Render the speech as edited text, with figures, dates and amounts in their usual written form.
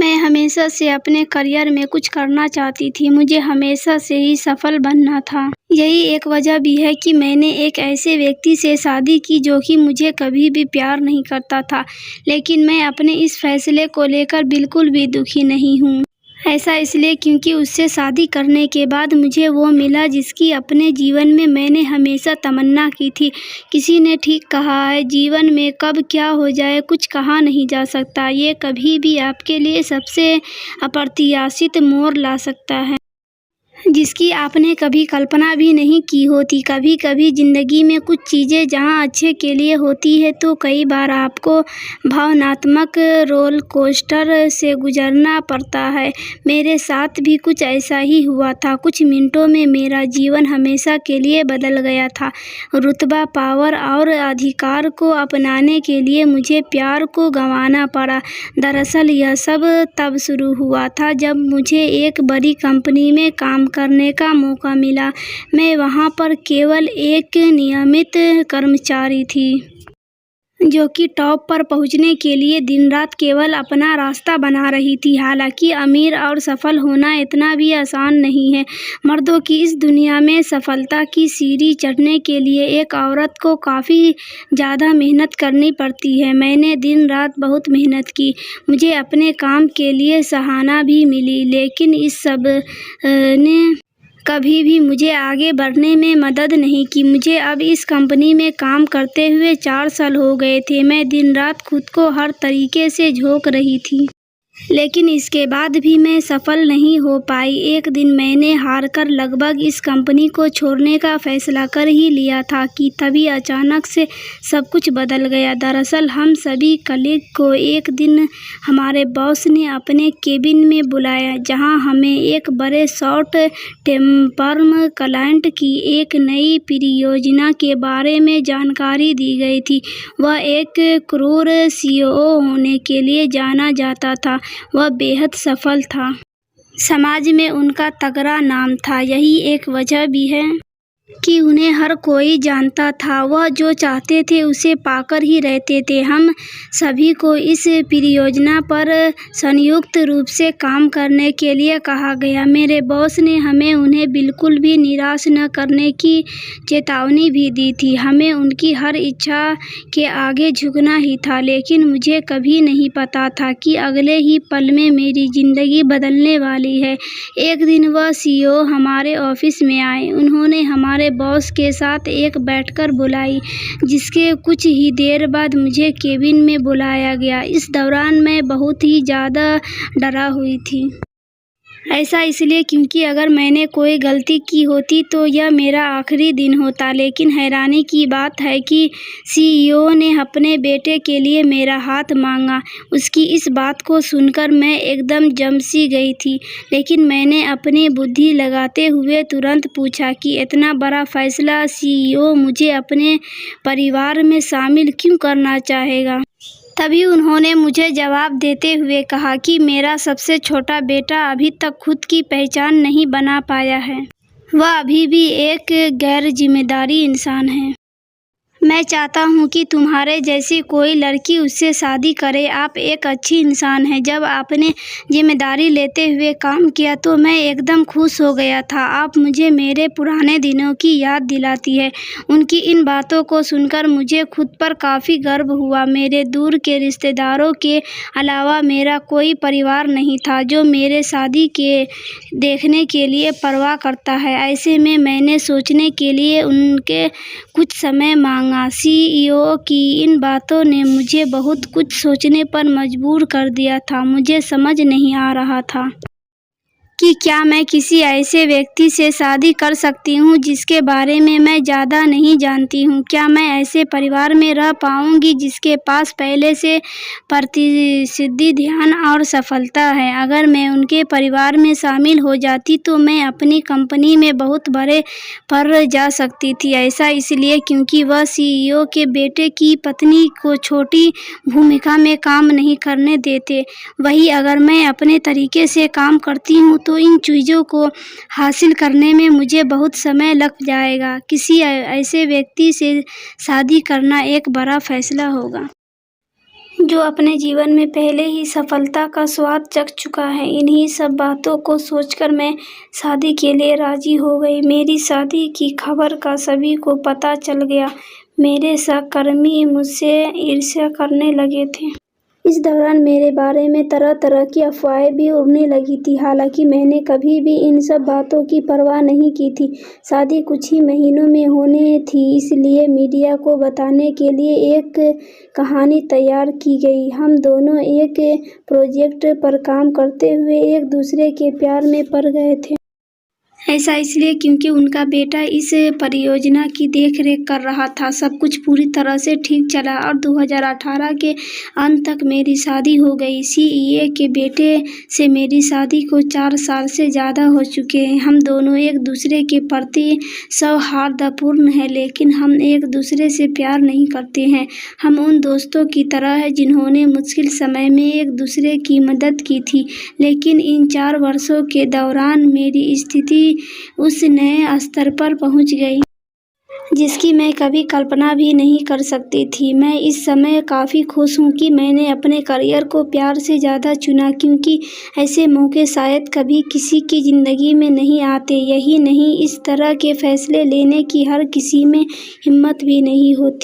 मैं हमेशा से अपने करियर में कुछ करना चाहती थी। मुझे हमेशा से ही सफल बनना था। यही एक वजह भी है कि मैंने एक ऐसे व्यक्ति से शादी की जो कि मुझे कभी भी प्यार नहीं करता था। लेकिन मैं अपने इस फैसले को लेकर बिल्कुल भी दुखी नहीं हूँ। ऐसा इसलिए क्योंकि उससे शादी करने के बाद मुझे वो मिला जिसकी अपने जीवन में मैंने हमेशा तमन्ना की थी। किसी ने ठीक कहा है, जीवन में कब क्या हो जाए कुछ कहा नहीं जा सकता। ये कभी भी आपके लिए सबसे अप्रत्याशित मोड़ ला सकता है, जिसकी आपने कभी कल्पना भी नहीं की होती। कभी कभी ज़िंदगी में कुछ चीज़ें जहां अच्छे के लिए होती है तो कई बार आपको भावनात्मक रोल कोस्टर से गुजरना पड़ता है। मेरे साथ भी कुछ ऐसा ही हुआ था। कुछ मिनटों में मेरा जीवन हमेशा के लिए बदल गया था। रुतबा, पावर और अधिकार को अपनाने के लिए मुझे प्यार को गंवाना पड़ा। दरअसल यह सब तब शुरू हुआ था जब मुझे एक बड़ी कंपनी में काम करने का मौका मिला। मैं वहां पर केवल एक नियमित कर्मचारी थी, जो कि टॉप पर पहुंचने के लिए दिन रात केवल अपना रास्ता बना रही थी। हालांकि अमीर और सफल होना इतना भी आसान नहीं है। मर्दों की इस दुनिया में सफलता की सीढ़ी चढ़ने के लिए एक औरत को काफ़ी ज़्यादा मेहनत करनी पड़ती है। मैंने दिन रात बहुत मेहनत की। मुझे अपने काम के लिए सराहना भी मिली, लेकिन इस सब ने कभी भी मुझे आगे बढ़ने में मदद नहीं की। मुझे अब इस कंपनी में काम करते हुए 4 साल हो गए थे। मैं दिन रात खुद को हर तरीके से झोंक रही थी, लेकिन इसके बाद भी मैं सफल नहीं हो पाई। एक दिन मैंने हारकर लगभग इस कंपनी को छोड़ने का फैसला कर ही लिया था कि तभी अचानक से सब कुछ बदल गया। दरअसल हम सभी कलीग को एक दिन हमारे बॉस ने अपने केबिन में बुलाया, जहां हमें एक बड़े शॉर्ट टर्म क्लाइंट की एक नई परियोजना के बारे में जानकारी दी गई थी। वह एक क्रूर सीईओ होने के लिए जाना जाता था। वह बेहद सफल था। समाज में उनका तगड़ा नाम था। यही एक वजह भी है कि उन्हें हर कोई जानता था। वह जो चाहते थे उसे पाकर ही रहते थे। हम सभी को इस परियोजना पर संयुक्त रूप से काम करने के लिए कहा गया। मेरे बॉस ने हमें उन्हें बिल्कुल भी निराश न करने की चेतावनी भी दी थी। हमें उनकी हर इच्छा के आगे झुकना ही था, लेकिन मुझे कभी नहीं पता था कि अगले ही पल में मेरी ज़िंदगी बदलने वाली है। एक दिन वह सीईओ हमारे ऑफिस में आए। उन्होंने हमारे बॉस के साथ एक बैठक बुलाई, जिसके कुछ ही देर बाद मुझे केबिन में बुलाया गया। इस दौरान मैं बहुत ही ज़्यादा डरा हुई थी। ऐसा इसलिए क्योंकि अगर मैंने कोई गलती की होती तो यह मेरा आखिरी दिन होता। लेकिन हैरानी की बात है कि सीईओ ने अपने बेटे के लिए मेरा हाथ मांगा। उसकी इस बात को सुनकर मैं एकदम जम सी गई थी। लेकिन मैंने अपनी बुद्धि लगाते हुए तुरंत पूछा कि इतना बड़ा फैसला सीईओ मुझे अपने परिवार में शामिल क्यों करना चाहेगा। तभी उन्होंने मुझे जवाब देते हुए कहा कि मेरा सबसे छोटा बेटा अभी तक खुद की पहचान नहीं बना पाया है। वह अभी भी एक गैर जिम्मेदारी इंसान है। मैं चाहता हूँ कि तुम्हारे जैसी कोई लड़की उससे शादी करे। आप एक अच्छी इंसान हैं। जब आपने जिम्मेदारी लेते हुए काम किया तो मैं एकदम खुश हो गया था। आप मुझे मेरे पुराने दिनों की याद दिलाती है। उनकी इन बातों को सुनकर मुझे खुद पर काफ़ी गर्व हुआ। मेरे दूर के रिश्तेदारों के अलावा मेरा कोई परिवार नहीं था जो मेरे शादी के देखने के लिए परवाह करता है। ऐसे में मैंने सोचने के लिए उनके कुछ समय मांगा। सीईओ की इन बातों ने मुझे बहुत कुछ सोचने पर मजबूर कर दिया था। मुझे समझ नहीं आ रहा था कि क्या मैं किसी ऐसे व्यक्ति से शादी कर सकती हूँ जिसके बारे में मैं ज़्यादा नहीं जानती हूँ। क्या मैं ऐसे परिवार में रह पाऊँगी जिसके पास पहले से प्रसिद्धि, ध्यान और सफलता है। अगर मैं उनके परिवार में शामिल हो जाती तो मैं अपनी कंपनी में बहुत बड़े पर जा सकती थी। ऐसा इसलिए क्योंकि वह सीईओ के बेटे की पत्नी को छोटी भूमिका में काम नहीं करने देते। वही अगर मैं अपने तरीके से काम करती हूँ तो इन चीज़ों को हासिल करने में मुझे बहुत समय लग जाएगा। किसी ऐसे व्यक्ति से शादी करना एक बड़ा फैसला होगा जो अपने जीवन में पहले ही सफलता का स्वाद चख चुका है। इन्हीं सब बातों को सोचकर मैं शादी के लिए राजी हो गई। मेरी शादी की खबर का सभी को पता चल गया। मेरे सहकर्मी मुझसे ईर्ष्या करने लगे थे। इस दौरान मेरे बारे में तरह तरह की अफवाहें भी उड़ने लगी थी। हालांकि मैंने कभी भी इन सब बातों की परवाह नहीं की थी। शादी कुछ ही महीनों में होने थी, इसलिए मीडिया को बताने के लिए एक कहानी तैयार की गई। हम दोनों एक प्रोजेक्ट पर काम करते हुए एक दूसरे के प्यार में पड़ गए थे। ऐसा इसलिए क्योंकि उनका बेटा इस परियोजना की देखरेख कर रहा था। सब कुछ पूरी तरह से ठीक चला और 2018 के अंत तक मेरी शादी हो गई। सीईए के बेटे से मेरी शादी को 4 साल से ज़्यादा हो चुके हैं। हम दोनों एक दूसरे के प्रति सौहार्दपूर्ण हैं, लेकिन हम एक दूसरे से प्यार नहीं करते हैं। हम उन दोस्तों की तरह हैं जिन्होंने मुश्किल समय में एक दूसरे की मदद की थी, लेकिन इन 4 वर्षों के दौरान मेरी स्थिति उस नए स्तर पर पहुंच गई जिसकी मैं कभी कल्पना भी नहीं कर सकती थी। मैं इस समय काफ़ी खुश हूँ कि मैंने अपने करियर को प्यार से ज़्यादा चुना, क्योंकि ऐसे मौके शायद कभी किसी की ज़िंदगी में नहीं आते। यही नहीं, इस तरह के फैसले लेने की हर किसी में हिम्मत भी नहीं होती।